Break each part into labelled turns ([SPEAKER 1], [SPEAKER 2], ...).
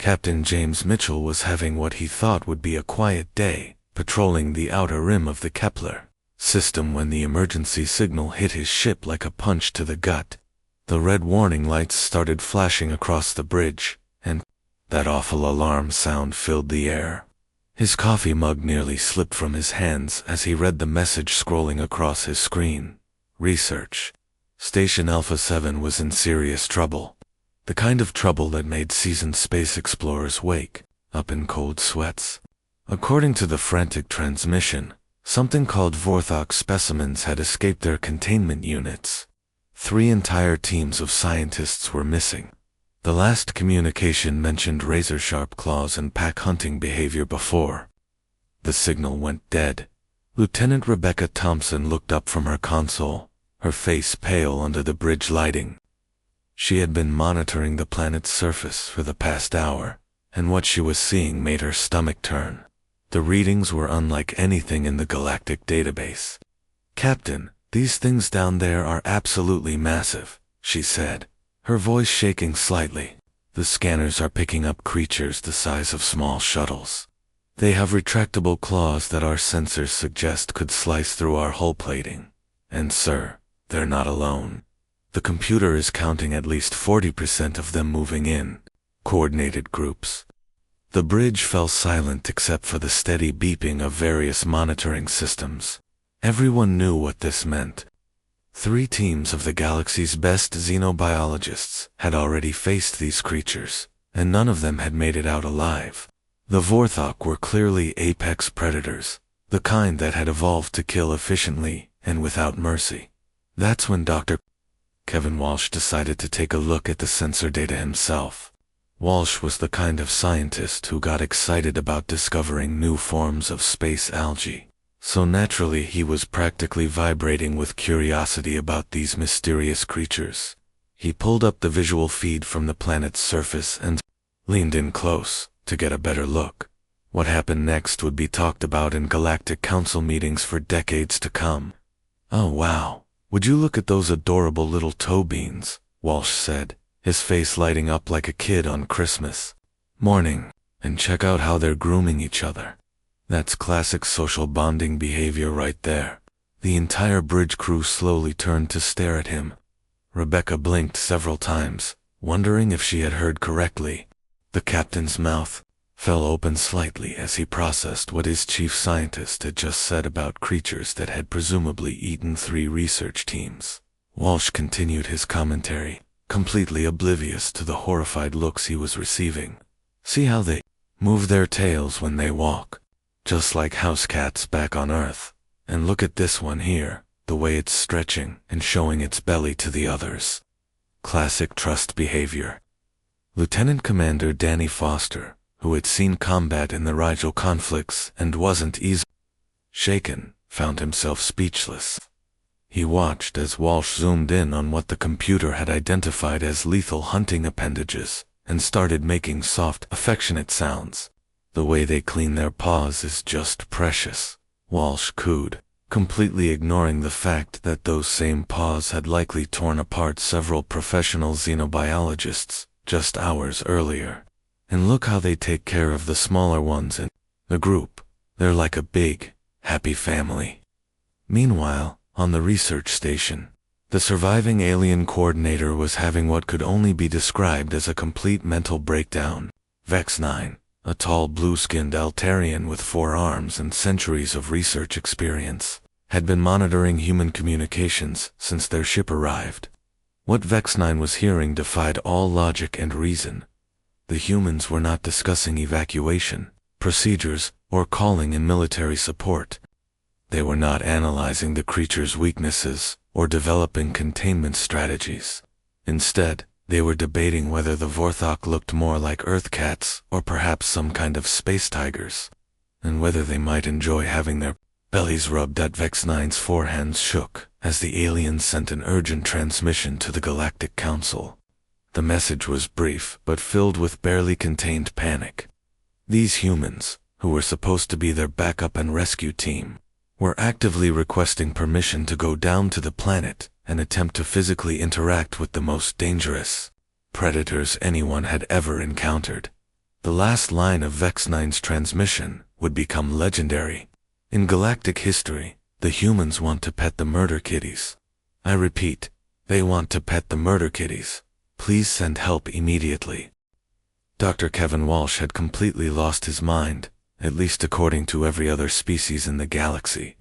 [SPEAKER 1] Captain James Mitchell was having what he thought would be a quiet day, patrolling the outer rim of the Kepler system when the emergency signal hit his ship like a punch to the gut. The red warning lights started flashing across the bridge, and that awful alarm sound filled the air. His coffee mug nearly slipped from his hands as he read the message scrolling across his screen. Research. Station Alpha 7 was in serious trouble. The kind of trouble that made seasoned space explorers wake up in cold sweats. According to the frantic transmission, something called Vorthok specimens had escaped their containment units. 3 entire teams of scientists were missing. The last communication mentioned razor-sharp claws and pack-hunting behavior before the signal went dead. Lieutenant Rebecca Thompson looked up from her console, her face pale under the bridge lighting. She had been monitoring the planet's surface for the past hour, and what she was seeing made her stomach turn. The readings were unlike anything in the galactic database. "Captain, these things down there are absolutely massive," she said, her voice shaking slightly. "The scanners are picking up creatures the size of small shuttles. They have retractable claws that our sensors suggest could slice through our hull plating. And sir, they're not alone. The computer is counting at least 40% of them moving in coordinated groups." The bridge fell silent except for the steady beeping of various monitoring systems. Everyone knew what this meant. 3 teams of the galaxy's best xenobiologists had already faced these creatures, and none of them had made it out alive. The Vorthok were clearly apex predators, the kind that had evolved to kill efficiently and without mercy. That's when Dr. Kevin Walsh decided to take a look at the sensor data himself. Walsh was the kind of scientist who got excited about discovering new forms of space algae, so naturally he was practically vibrating with curiosity about these mysterious creatures. He pulled up the visual feed from the planet's surface and leaned in close to get a better look. What happened next would be talked about in Galactic Council meetings for decades to come. "Oh wow, would you look at those adorable little toe beans," Walsh said, his face lighting up like a kid on Christmas morning. "And check out how they're grooming each other. That's classic social bonding behavior right there." The entire bridge crew slowly turned to stare at him. Rebecca blinked several times, wondering if she had heard correctly. The captain's mouth fell open slightly as he processed what his chief scientist had just said about creatures that had presumably eaten 3 research teams. Walsh continued his commentary, completely oblivious to the horrified looks he was receiving. "See how they move their tails when they walk, just like house cats back on Earth. And look at this one here, the way it's stretching and showing its belly to the others. Classic trust behavior." Lieutenant Commander Danny Foster, who had seen combat in the Rigel conflicts and wasn't easily shaken, found himself speechless. He watched as Walsh zoomed in on what the computer had identified as lethal hunting appendages, and started making soft, affectionate sounds. "The way they clean their paws is just precious," Walsh cooed, completely ignoring the fact that those same paws had likely torn apart several professional xenobiologists just hours earlier. "And look how they take care of the smaller ones in the group. They're like a big, happy family." Meanwhile, on the research station, the surviving alien coordinator was having what could only be described as a complete mental breakdown. Vex 9, a tall blue-skinned Altarian with 4 arms and centuries of research experience, had been monitoring human communications since their ship arrived. What Vex 9 was hearing defied all logic and reason. The humans were not discussing evacuation, procedures, or calling in military support. They were not analyzing the creature's weaknesses or developing containment strategies. Instead, they were debating whether the Vorthok looked more like Earth cats or perhaps some kind of space tigers, and whether they might enjoy having their bellies rubbed. Vex 9's 4 hands shook as the alien sent an urgent transmission to the Galactic Council. The message was brief but filled with barely contained panic. These humans, who were supposed to be their backup and rescue team, were actively requesting permission to go down to the planet and attempt to physically interact with the most dangerous predators anyone had ever encountered. The last line of Vex-9's transmission would become legendary. In galactic history, the humans want to pet the murder kitties. I repeat, they want to pet the murder kitties. Please send help immediately. Dr. Kevin Walsh had completely lost his mind, at least according to every other species in the galaxy.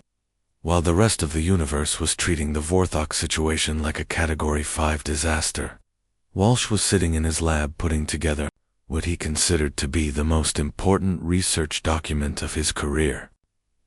[SPEAKER 1] While the rest of the universe was treating the Vorthok situation like a Category 5 disaster, Walsh was sitting in his lab putting together what he considered to be the most important research document of his career.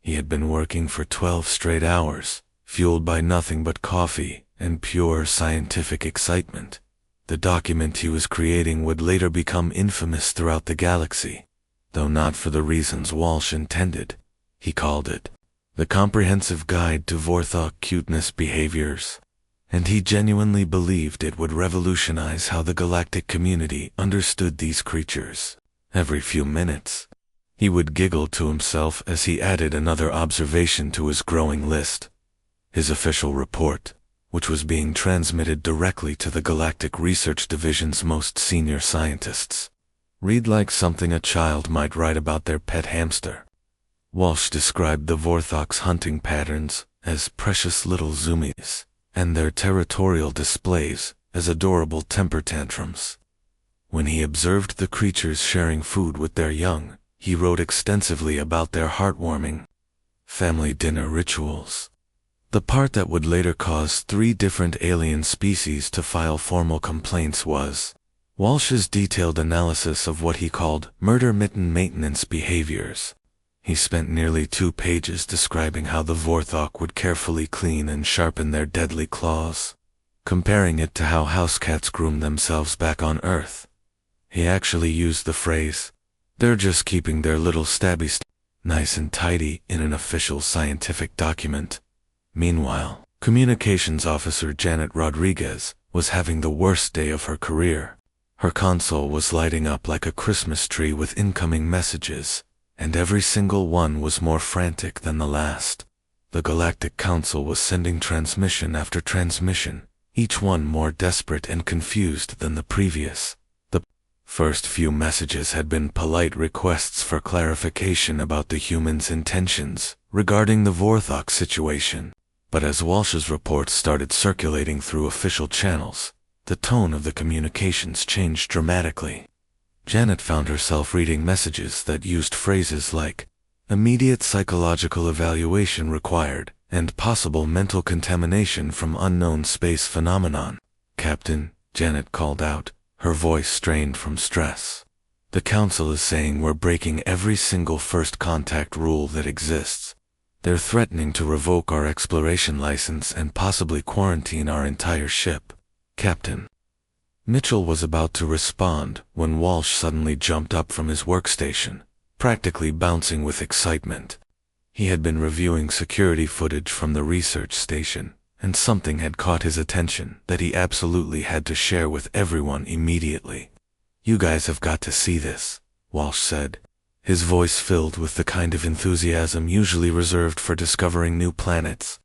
[SPEAKER 1] He had been working for 12 straight hours, fueled by nothing but coffee and pure scientific excitement. The document he was creating would later become infamous throughout the galaxy, though not for the reasons Walsh intended. He called it The Comprehensive Guide to Vorthok Cuteness Behaviors, and he genuinely believed it would revolutionize how the galactic community understood these creatures. Every few minutes, he would giggle to himself as he added another observation to his growing list. His official report, which was being transmitted directly to the Galactic Research Division's most senior scientists, read like something a child might write about their pet hamster. Walsh described the Vorthok's hunting patterns as precious little zoomies, and their territorial displays as adorable temper tantrums. When he observed the creatures sharing food with their young, he wrote extensively about their heartwarming family dinner rituals. The part that would later cause 3 different alien species to file formal complaints was Walsh's detailed analysis of what he called murder mitten maintenance behaviors. He spent nearly 2 pages describing how the Vorthok would carefully clean and sharpen their deadly claws, comparing it to how house cats groom themselves back on Earth. He actually used the phrase, "They're just keeping their little stabbies nice and tidy" in an official scientific document. Meanwhile, Communications Officer Janet Rodriguez was having the worst day of her career. Her console was lighting up like a Christmas tree with incoming messages, and every single one was more frantic than the last. The Galactic Council was sending transmission after transmission, each one more desperate and confused than the previous. The first few messages had been polite requests for clarification about the humans' intentions regarding the Vorthok situation. But as Walsh's reports started circulating through official channels, the tone of the communications changed dramatically. Janet found herself reading messages that used phrases like, "immediate psychological evaluation required," and "possible mental contamination from unknown space phenomenon." "Captain," Janet called out, her voice strained from stress. "The Council is saying we're breaking every single first contact rule that exists. They're threatening to revoke our exploration license and possibly quarantine our entire ship, Captain." Mitchell was about to respond when Walsh suddenly jumped up from his workstation, practically bouncing with excitement. He had been reviewing security footage from the research station, and something had caught his attention that he absolutely had to share with everyone immediately. "You guys have got to see this," Walsh said, his voice filled with the kind of enthusiasm usually reserved for discovering new planets.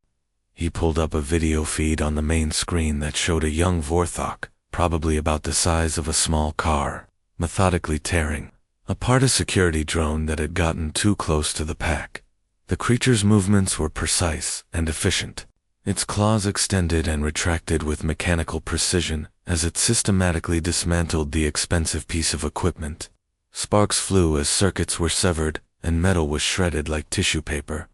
[SPEAKER 1] He pulled up a video feed on the main screen that showed a young Vorthok, probably about the size of a small car, methodically tearing apart a security drone that had gotten too close to the pack. The creature's movements were precise and efficient. Its claws extended and retracted with mechanical precision as it systematically dismantled the expensive piece of equipment. Sparks flew as circuits were severed and metal was shredded like tissue paper.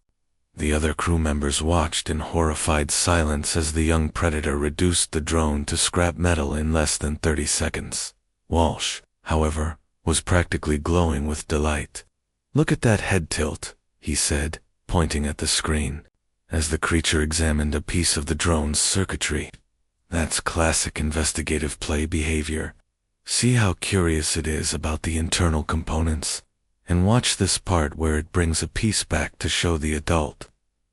[SPEAKER 1] The other crew members watched in horrified silence as the young predator reduced the drone to scrap metal in less than 30 seconds. Walsh, however, was practically glowing with delight. "Look at that head tilt," he said, pointing at the screen, as the creature examined a piece of the drone's circuitry. "That's classic investigative play behavior. See how curious it is about the internal components? And watch this part where it brings a piece back to show the adult.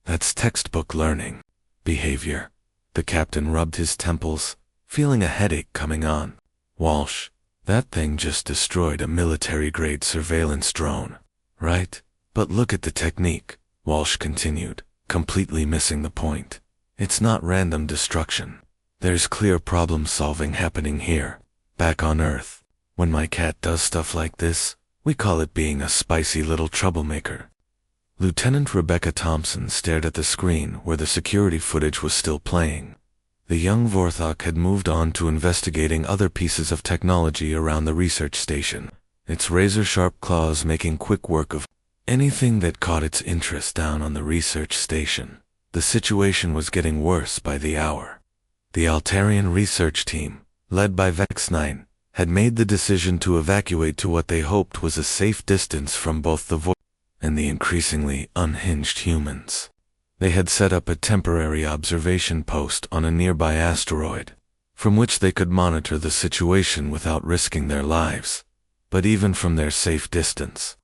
[SPEAKER 1] That's textbook learning behavior." The captain rubbed his temples, feeling a headache coming on. "Walsh, that thing just destroyed a military-grade surveillance drone, right? But look at the technique," Walsh continued, completely missing the point. "It's not random destruction. There's clear problem-solving happening here, back on Earth. When my cat does stuff like this, We call it being a spicy little troublemaker. Lieutenant Rebecca Thompson stared at the screen where the security footage was still playing. The young Vorthok had moved on to investigating other pieces of technology around the research station, its razor-sharp claws making quick work of anything that caught its interest down on the research station. The situation was getting worse by the hour. The Altarian research team, led by Vex-9, had made the decision to evacuate to what they hoped was a safe distance from both the Vorthok and the increasingly unhinged humans. They had set up a temporary observation post on a nearby asteroid, from which they could monitor the situation without risking their lives. But even from their safe distance,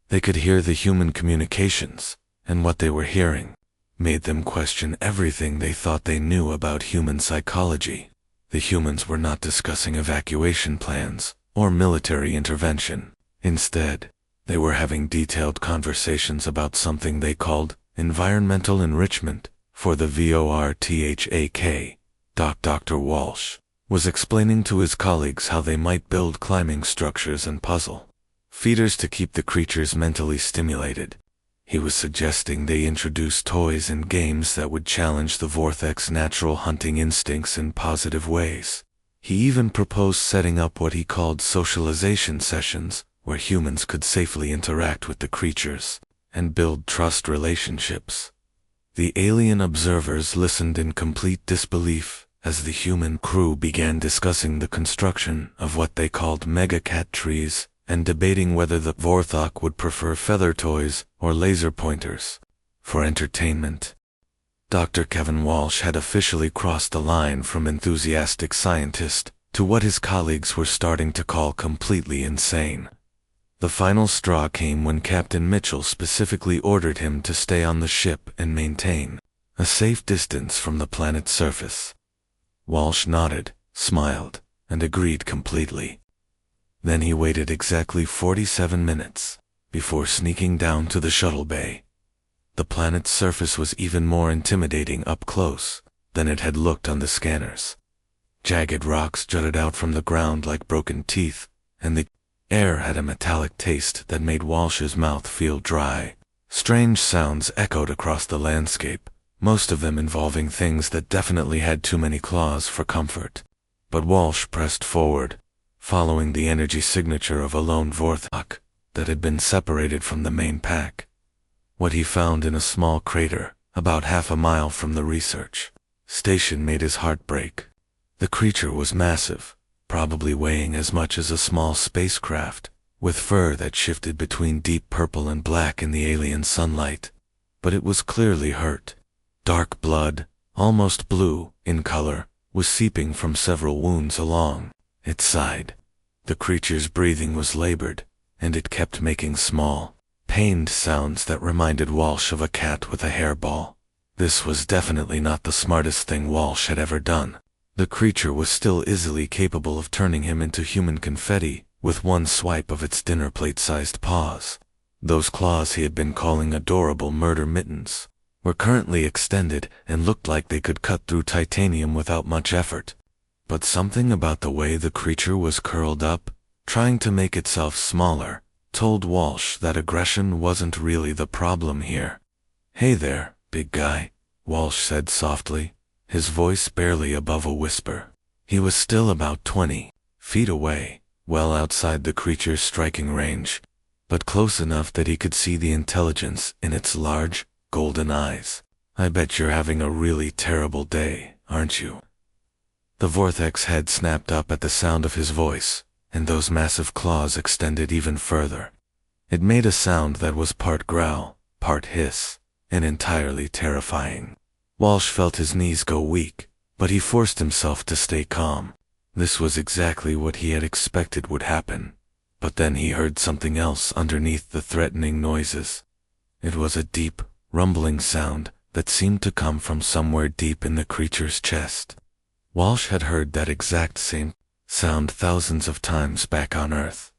[SPEAKER 1] they could hear the human communications, and what they were hearing made them question everything they thought they knew about human psychology. The humans were not discussing evacuation plans or military intervention. Instead, they were having detailed conversations about something they called environmental enrichment for the VORTHAK. Dr. Walsh was explaining to his colleagues how they might build climbing structures and puzzle feeders to keep the creatures mentally stimulated. He was suggesting they introduce toys and games that would challenge the Vorthok's natural hunting instincts in positive ways. He even proposed setting up what he called socialization sessions, where humans could safely interact with the creatures and build trust relationships. The alien observers listened in complete disbelief as the human crew began discussing the construction of what they called megacat trees and debating whether the Vorthok would prefer feather toys or laser pointers for entertainment. Dr. Kevin Walsh had officially crossed the line from enthusiastic scientist to what his colleagues were starting to call completely insane. The final straw came when Captain Mitchell specifically ordered him to stay on the ship and maintain a safe distance from the planet's surface. Walsh nodded, smiled, and agreed completely. Then he waited exactly 47 minutes before sneaking down to the shuttle bay. The planet's surface was even more intimidating up close than it had looked on the scanners. Jagged rocks jutted out from the ground like broken teeth, and the air had a metallic taste that made Walsh's mouth feel dry. Strange sounds echoed across the landscape, most of them involving things that definitely had too many claws for comfort. But Walsh pressed forward, following the energy signature of a lone Vorthok that had been separated from the main pack. What he found in a small crater, about half a mile from the research station, made his heart break. The creature was massive, probably weighing as much as a small spacecraft, with fur that shifted between deep purple and black in the alien sunlight. But it was clearly hurt. Dark blood, almost blue in color, was seeping from several wounds along its side. The creature's breathing was labored, and it kept making small, pained sounds that reminded Walsh of a cat with a hairball. This was definitely not the smartest thing Walsh had ever done. The creature was still easily capable of turning him into human confetti with one swipe of its dinner plate-sized paws. Those claws he had been calling adorable murder mittens were currently extended and looked like they could cut through titanium without much effort. But something about the way the creature was curled up, trying to make itself smaller, told Walsh that aggression wasn't really the problem here. "Hey there, big guy," Walsh said softly, his voice barely above a whisper. He was still about 20 feet away, well outside the creature's striking range, but close enough that he could see the intelligence in its large, golden eyes. "I bet you're having a really terrible day, aren't you?" The Vorthok's head snapped up at the sound of his voice, and those massive claws extended even further. It made a sound that was part growl, part hiss, and entirely terrifying. Walsh felt his knees go weak, but he forced himself to stay calm. This was exactly what he had expected would happen. But then he heard something else underneath the threatening noises. It was a deep, rumbling sound that seemed to come from somewhere deep in the creature's chest. Walsh had heard that exact same sound thousands of times back on Earth.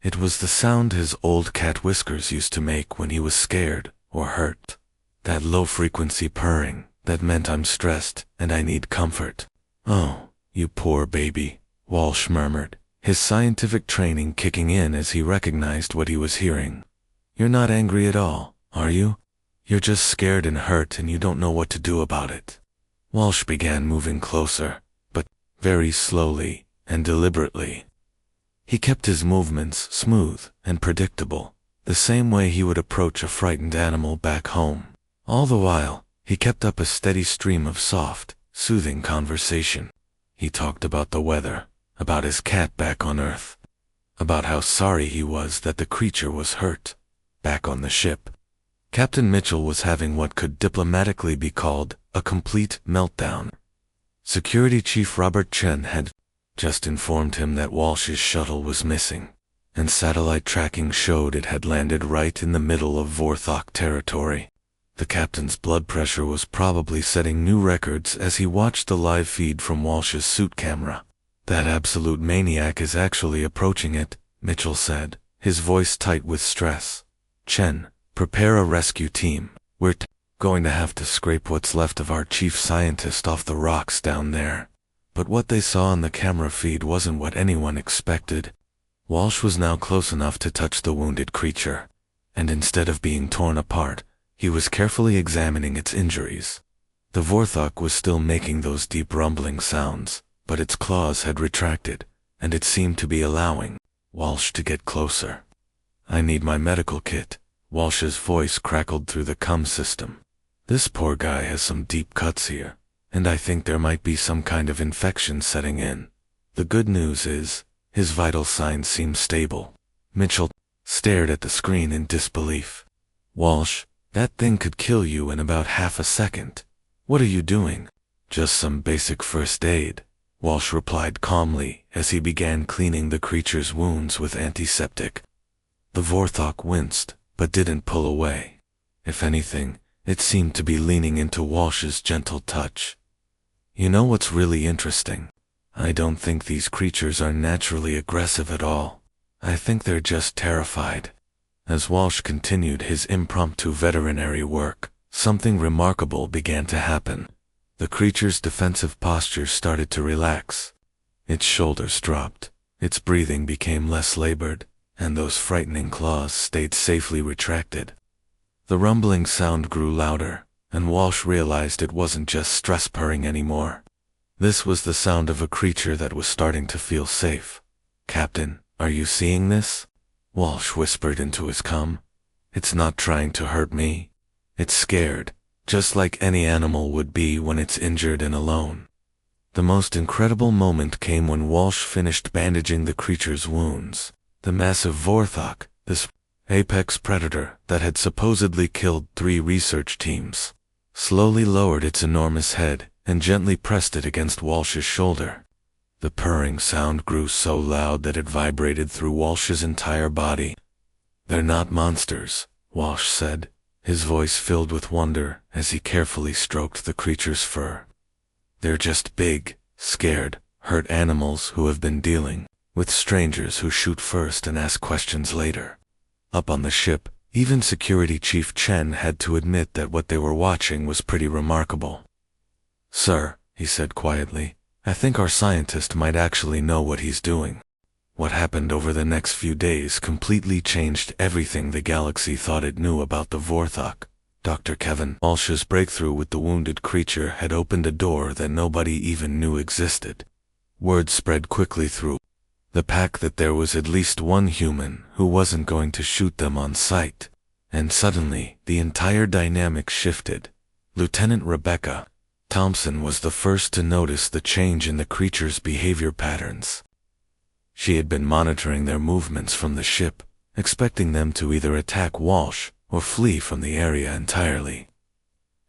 [SPEAKER 1] It was the sound his old cat Whiskers used to make when he was scared or hurt. That low-frequency purring that meant "I'm stressed and I need comfort." "Oh, you poor baby," Walsh murmured, his scientific training kicking in as he recognized what he was hearing. "You're not angry at all, are you? You're just scared and hurt and you don't know what to do about it." Walsh began moving closer, but very slowly and deliberately. He kept his movements smooth and predictable, the same way he would approach a frightened animal back home. All the while, he kept up a steady stream of soft, soothing conversation. He talked about the weather, about his cat back on Earth, about how sorry he was that the creature was hurt, back on the ship. Captain Mitchell was having what could diplomatically be called a complete meltdown. Security Chief Robert Chen had just informed him that Walsh's shuttle was missing, and satellite tracking showed it had landed right in the middle of Vorthok territory. The captain's blood pressure was probably setting new records as he watched the live feed from Walsh's suit camera. "That absolute maniac is actually approaching it," Mitchell said, his voice tight with stress. "Chen, prepare a rescue team. We're going to have to scrape what's left of our chief scientist off the rocks down there." But what they saw on the camera feed wasn't what anyone expected. Walsh was now close enough to touch the wounded creature, and instead of being torn apart, he was carefully examining its injuries. The Vorthok was still making those deep rumbling sounds, but its claws had retracted, and it seemed to be allowing Walsh to get closer. "I need my medical kit," Walsh's voice crackled through the comm system. "This poor guy has some deep cuts here, and I think there might be some kind of infection setting in. The good news is, his vital signs seem stable." Mitchell stared at the screen in disbelief. "Walsh, that thing could kill you in about half a second. What are you doing?" "Just some basic first aid," Walsh replied calmly as he began cleaning the creature's wounds with antiseptic. The Vorthok winced, but didn't pull away. If anything, it seemed to be leaning into Walsh's gentle touch. "You know what's really interesting? I don't think these creatures are naturally aggressive at all. I think they're just terrified." As Walsh continued his impromptu veterinary work, something remarkable began to happen. The creature's defensive posture started to relax. Its shoulders dropped, its breathing became less labored, and those frightening claws stayed safely retracted. The rumbling sound grew louder, and Walsh realized it wasn't just stress purring anymore. This was the sound of a creature that was starting to feel safe. "Captain, are you seeing this?" Walsh whispered into his comm. "It's not trying to hurt me. It's scared, just like any animal would be when it's injured and alone." The most incredible moment came when Walsh finished bandaging the creature's wounds. The massive Vorthok, this apex predator that had supposedly killed 3 research teams, slowly lowered its enormous head and gently pressed it against Walsh's shoulder. The purring sound grew so loud that it vibrated through Walsh's entire body. "They're not monsters," Walsh said, his voice filled with wonder as he carefully stroked the creature's fur. "They're just big, scared, hurt animals who have been dealing with strangers who shoot first and ask questions later." Up on the ship, even Security Chief Chen had to admit that what they were watching was pretty remarkable. "Sir," he said quietly, "I think our scientist might actually know what he's doing." What happened over the next few days completely changed everything the galaxy thought it knew about the Vorthok. Dr. Kevin Walsh's breakthrough with the wounded creature had opened a door that nobody even knew existed. Word spread quickly through the pack that there was at least one human who wasn't going to shoot them on sight. And suddenly, the entire dynamic shifted. Lieutenant Rebecca Thompson was the first to notice the change in the creature's behavior patterns. She had been monitoring their movements from the ship, expecting them to either attack Walsh or flee from the area entirely.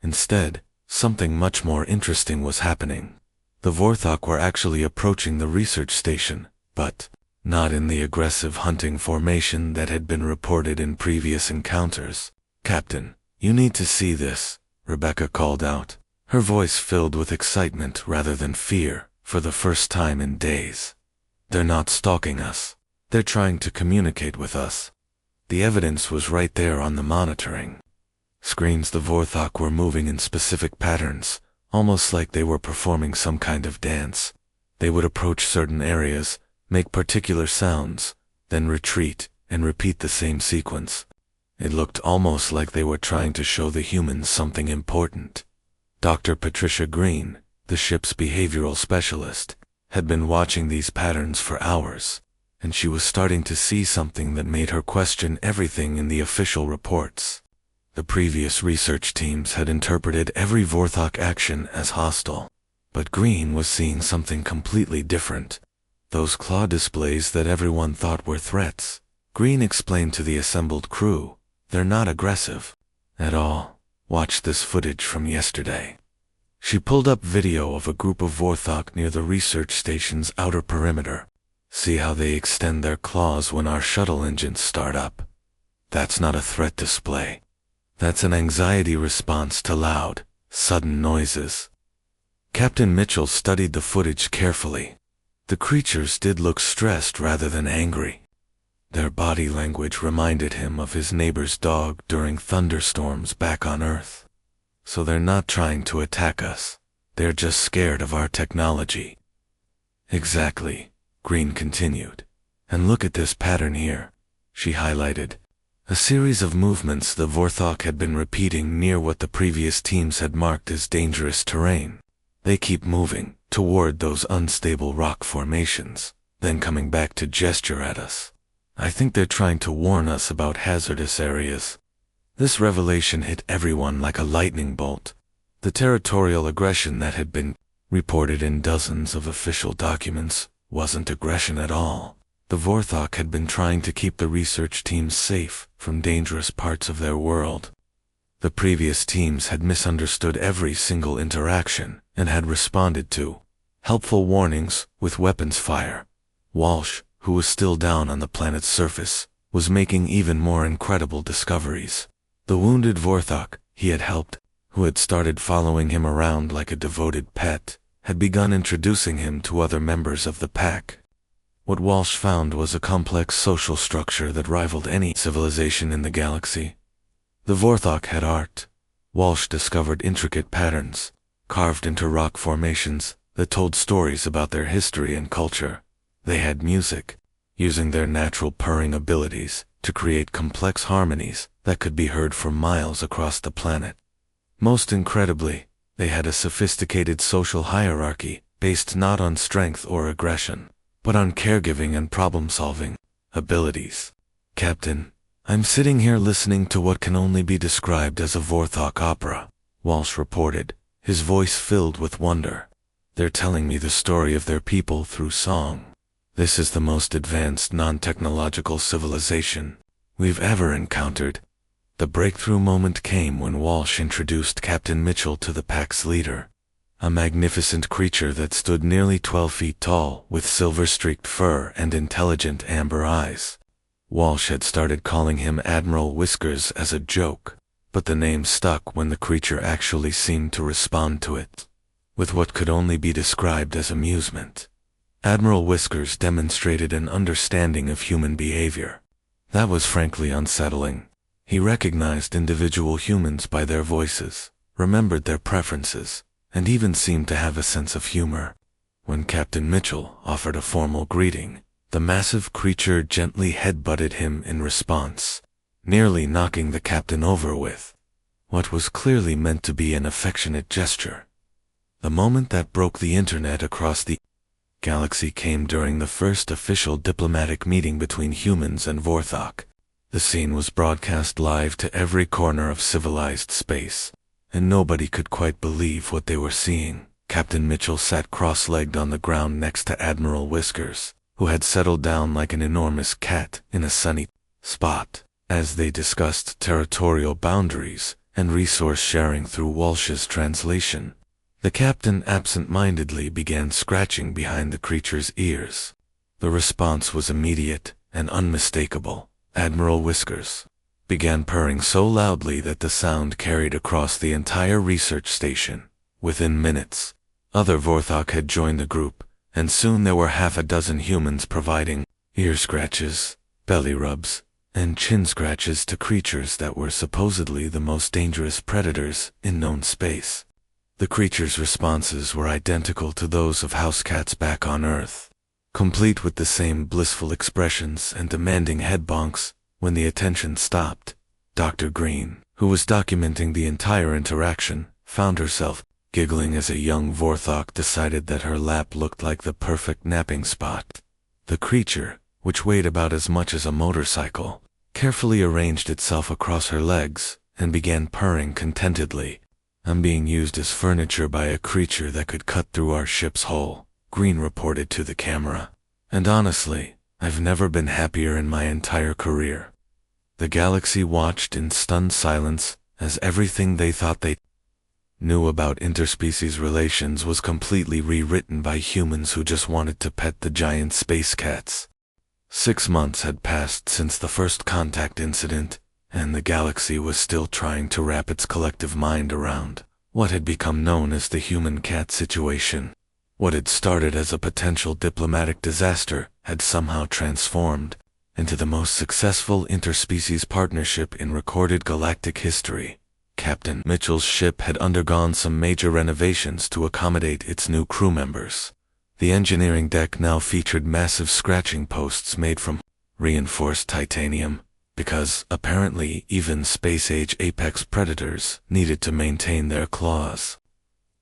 [SPEAKER 1] Instead, something much more interesting was happening. The Vorthok were actually approaching the research station, but not in the aggressive hunting formation that had been reported in previous encounters. "Captain, you need to see this," Rebecca called out, her voice filled with excitement rather than fear for the first time in days. "They're not stalking us. They're trying to communicate with us." The evidence was right there on the monitoring screens. The Vorthok were moving in specific patterns, almost like they were performing some kind of dance. They would approach certain areas, make particular sounds, then retreat and repeat the same sequence. It looked almost like they were trying to show the humans something important. Dr. Patricia Green, the ship's behavioral specialist, had been watching these patterns for hours, and she was starting to see something that made her question everything in the official reports. The previous research teams had interpreted every Vorthok action as hostile, but Green was seeing something completely different. Those claw displays that everyone thought were threats. Green explained to the assembled crew, they're not aggressive at all. Watch this footage from yesterday. She pulled up video of a group of Vorthok near the research station's outer perimeter. See how they extend their claws when our shuttle engines start up. That's not a threat display. That's an anxiety response to loud, sudden noises. Captain Mitchell studied the footage carefully. The creatures did look stressed rather than angry. Their body language reminded him of his neighbor's dog during thunderstorms back on Earth. So they're not trying to attack us. They're just scared of our technology. Exactly, Green continued. And look at this pattern here. She highlighted a series of movements the Vorthok had been repeating near what the previous teams had marked as dangerous terrain. They keep moving toward those unstable rock formations, then coming back to gesture at us. I think they're trying to warn us about hazardous areas. This revelation hit everyone like a lightning bolt. The territorial aggression that had been reported in dozens of official documents wasn't aggression at all. The Vorthok had been trying to keep the research teams safe from dangerous parts of their world. The previous teams had misunderstood every single interaction and had responded to helpful warnings with weapons fire. Walsh, who was still down on the planet's surface, was making even more incredible discoveries. The wounded Vorthok he had helped, who had started following him around like a devoted pet, had begun introducing him to other members of the pack. What Walsh found was a complex social structure that rivaled any civilization in the galaxy. The Vorthok had art. Walsh discovered intricate patterns, carved into rock formations, that told stories about their history and culture. They had music, using their natural purring abilities to create complex harmonies that could be heard for miles across the planet. Most incredibly, they had a sophisticated social hierarchy based not on strength or aggression, but on caregiving and problem-solving abilities. Captain, I'm sitting here listening to what can only be described as a Vorthok opera, Walsh reported, his voice filled with wonder. They're telling me the story of their people through song. This is the most advanced non-technological civilization we've ever encountered. The breakthrough moment came when Walsh introduced Captain Mitchell to the pack's leader, a magnificent creature that stood nearly 12 feet tall with silver-streaked fur and intelligent amber eyes. Walsh had started calling him Admiral Whiskers as a joke, but the name stuck when the creature actually seemed to respond to it, with what could only be described as amusement. Admiral Whiskers demonstrated an understanding of human behavior. That was frankly unsettling. He recognized individual humans by their voices, remembered their preferences, and even seemed to have a sense of humor. When Captain Mitchell offered a formal greeting, the massive creature gently headbutted him in response, nearly knocking the captain over with what was clearly meant to be an affectionate gesture. The moment that broke the internet across the galaxy came during the first official diplomatic meeting between humans and Vorthok. The scene was broadcast live to every corner of civilized space, and nobody could quite believe what they were seeing. Captain Mitchell sat cross-legged on the ground next to Admiral Whiskers, who had settled down like an enormous cat in a sunny spot, as they discussed territorial boundaries and resource sharing through Walsh's translation. The captain absent-mindedly began scratching behind the creature's ears. The response was immediate and unmistakable. Admiral Whiskers began purring so loudly that the sound carried across the entire research station. Within minutes, other Vorthok had joined the group, and soon there were half a dozen humans providing ear scratches, belly rubs, and chin scratches to creatures that were supposedly the most dangerous predators in known space. The creatures' responses were identical to those of house cats back on Earth. complete with the same blissful expressions and demanding head bonks. When the attention stopped, Dr. Green, who was documenting the entire interaction, found herself giggling as a young Vorthok decided that her lap looked like the perfect napping spot. The creature, which weighed about as much as a motorcycle, carefully arranged itself across her legs and began purring contentedly. "I'm being used as furniture by a creature that could cut through our ship's hull," Green reported to the camera. "And honestly, I've never been happier in my entire career." The galaxy watched in stunned silence as everything they thought they knew about interspecies relations was completely rewritten by humans who just wanted to pet the giant space cats. 6 months had passed since the first contact incident, and the galaxy was still trying to wrap its collective mind around what had become known as the human-cat situation. What had started as a potential diplomatic disaster had somehow transformed into the most successful interspecies partnership in recorded galactic history. Captain Mitchell's ship had undergone some major renovations to accommodate its new crew members. The engineering deck now featured massive scratching posts made from reinforced titanium, because apparently even space-age apex predators needed to maintain their claws.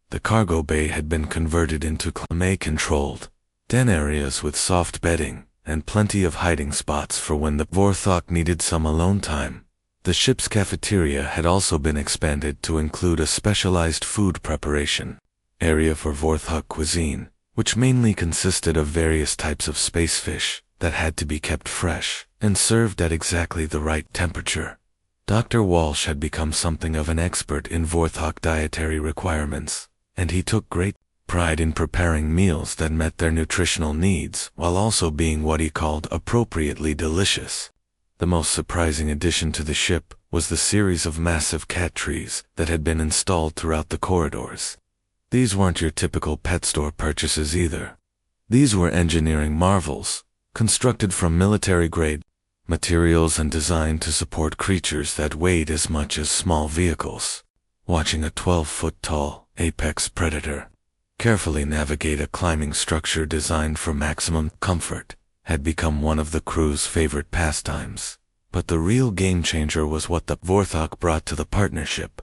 [SPEAKER 1] The cargo bay had been converted into climate-controlled den areas with soft bedding and plenty of hiding spots for when the Vorthok needed some alone time. The ship's cafeteria had also been expanded to include a specialized food preparation area for Vorthok cuisine, which mainly consisted of various types of space fish that had to be kept fresh and served at exactly the right temperature. Dr. Walsh had become something of an expert in Vorthok dietary requirements, and he took great pride in preparing meals that met their nutritional needs while also being what he called appropriately delicious. The most surprising addition to the ship was the series of massive cat trees that had been installed throughout the corridors. These weren't your typical pet store purchases either. These were engineering marvels, constructed from military-grade materials and designed to support creatures that weighed as much as small vehicles. Watching a 12-foot-tall apex predator carefully navigate a climbing structure designed for maximum comfort had become one of the crew's favorite pastimes. But the real game-changer was what the Vorthok brought to the partnership.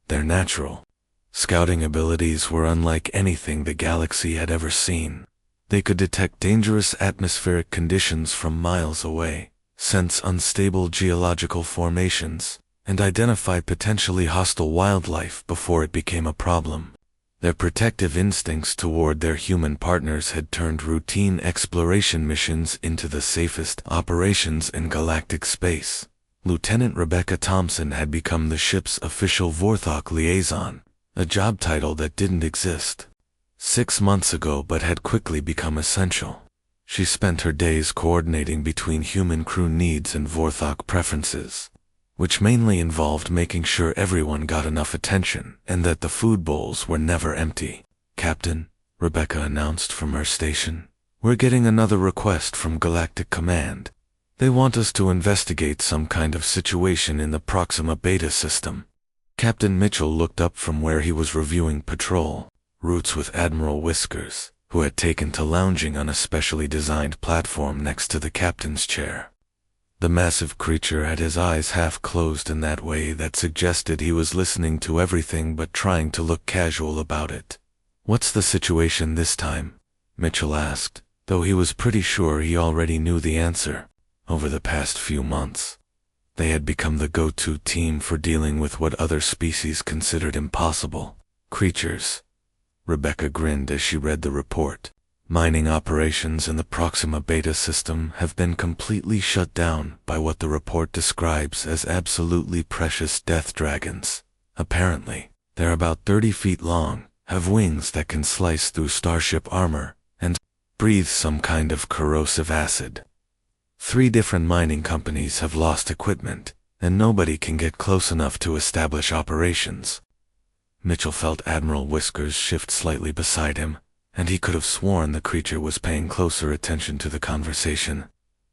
[SPEAKER 1] Their natural scouting abilities were unlike anything the galaxy had ever seen. They could detect dangerous atmospheric conditions from miles away, sense unstable geological formations, and identify potentially hostile wildlife before it became a problem. Their protective instincts toward their human partners had turned routine exploration missions into the safest operations in galactic space. Lieutenant Rebecca Thompson had become the ship's official Vorthok liaison, a job title that didn't exist 6 months ago but had quickly become essential. She spent her days coordinating between human crew needs and Vorthok preferences, which mainly involved making sure everyone got enough attention and that the food bowls were never empty. "Captain," Rebecca announced from her station, "we're getting another request from Galactic Command. They want us to investigate some kind of situation in the Proxima Beta system." Captain Mitchell looked up from where he was reviewing patrol routes with Admiral Whiskers, who had taken to lounging on a specially designed platform next to the captain's chair. The massive creature had his eyes half closed in that way that suggested he was listening to everything but trying to look casual about it. "What's the situation this time?" Mitchell asked, though he was pretty sure he already knew the answer. Over the past few months, they had become the go-to team for dealing with what other species considered impossible creatures. Rebecca grinned as she read the report. "Mining operations in the Proxima Beta system have been completely shut down by what the report describes as absolutely precious death dragons. Apparently, they're about 30 feet long, have wings that can slice through starship armor, and breathe some kind of corrosive acid. 3 different mining companies have lost equipment, and nobody can get close enough to establish operations." Mitchell felt Admiral Whiskers shift slightly beside him, and he could have sworn the creature was paying closer attention to the conversation.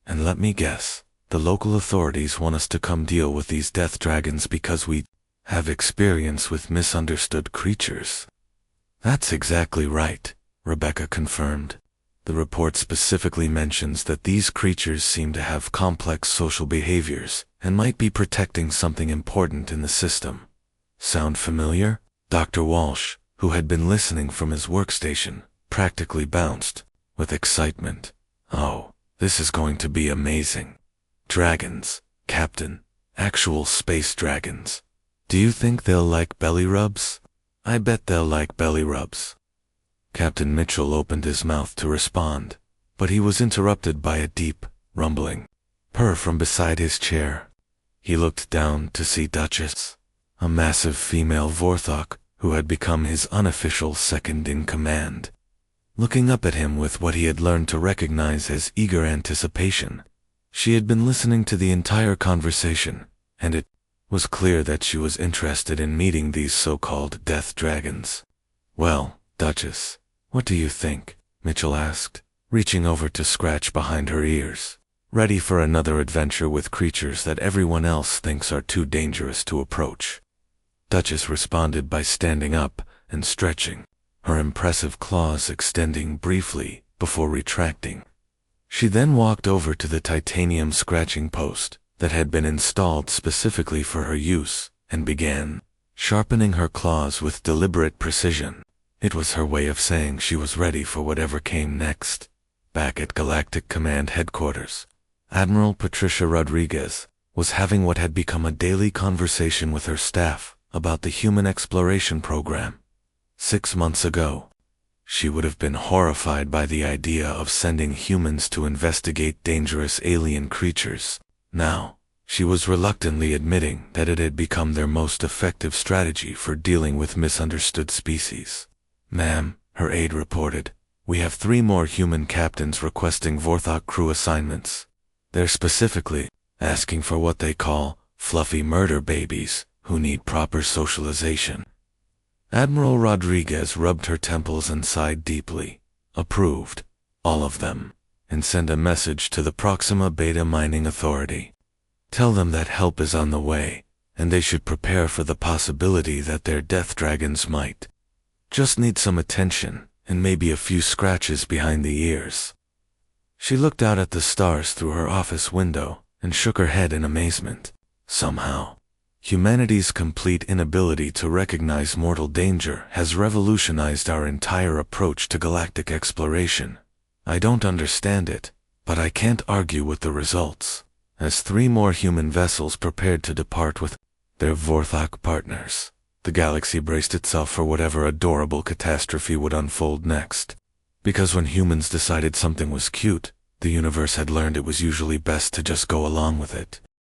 [SPEAKER 1] "And let me guess, the local authorities want us to come deal with these death dragons because we have experience with misunderstood creatures." "That's exactly right," Rebecca confirmed. The report specifically mentions that these creatures seem to have complex social behaviors and might be protecting something important in the system. Sound familiar? Dr. Walsh, who had been listening from his workstation, practically bounced with excitement. Oh, this is going to be amazing. Dragons, Captain. Actual space dragons. Do you think they'll like belly rubs? I bet they'll like belly rubs. Captain Mitchell opened his mouth to respond, but he was interrupted by a deep, rumbling purr from beside his chair. He looked down to see Duchess, a massive female Vorthok who had become his unofficial second-in-command, looking up at him with what he had learned to recognize as eager anticipation. She had been listening to the entire conversation, and it was clear that she was interested in meeting these so-called death dragons. Well, Duchess, what do you think? Mitchell asked, reaching over to scratch behind her ears. Ready for another adventure with creatures that everyone else thinks are too dangerous to approach. Duchess responded by standing up and stretching, her impressive claws extending briefly before retracting. She then walked over to the titanium scratching post that had been installed specifically for her use and began sharpening her claws with deliberate precision. It was her way of saying she was ready for whatever came next. Back at Galactic Command Headquarters, Admiral Patricia Rodriguez was having what had become a daily conversation with her staff about the human exploration program. 6 months ago, she would have been horrified by the idea of sending humans to investigate dangerous alien creatures. Now, she was reluctantly admitting that it had become their most effective strategy for dealing with misunderstood species. Ma'am, her aide reported, we have 3 more human captains requesting Vorthok crew assignments. They're specifically asking for what they call fluffy murder babies who need proper socialization. Admiral Rodriguez rubbed her temples and sighed deeply. Approved. All of them. And send a message to the Proxima Beta Mining Authority. Tell them that help is on the way, and they should prepare for the possibility that their death dragons might just need some attention, and maybe a few scratches behind the ears. She looked out at the stars through her office window and shook her head in amazement. Somehow, humanity's complete inability to recognize mortal danger has revolutionized our entire approach to galactic exploration. I don't understand it, but I can't argue with the results. As 3 more human vessels prepared to depart with their Vorthok partners, the galaxy braced itself for whatever adorable catastrophe would unfold next. Because when humans decided something was cute, the universe had learned it was usually best to just go along with it.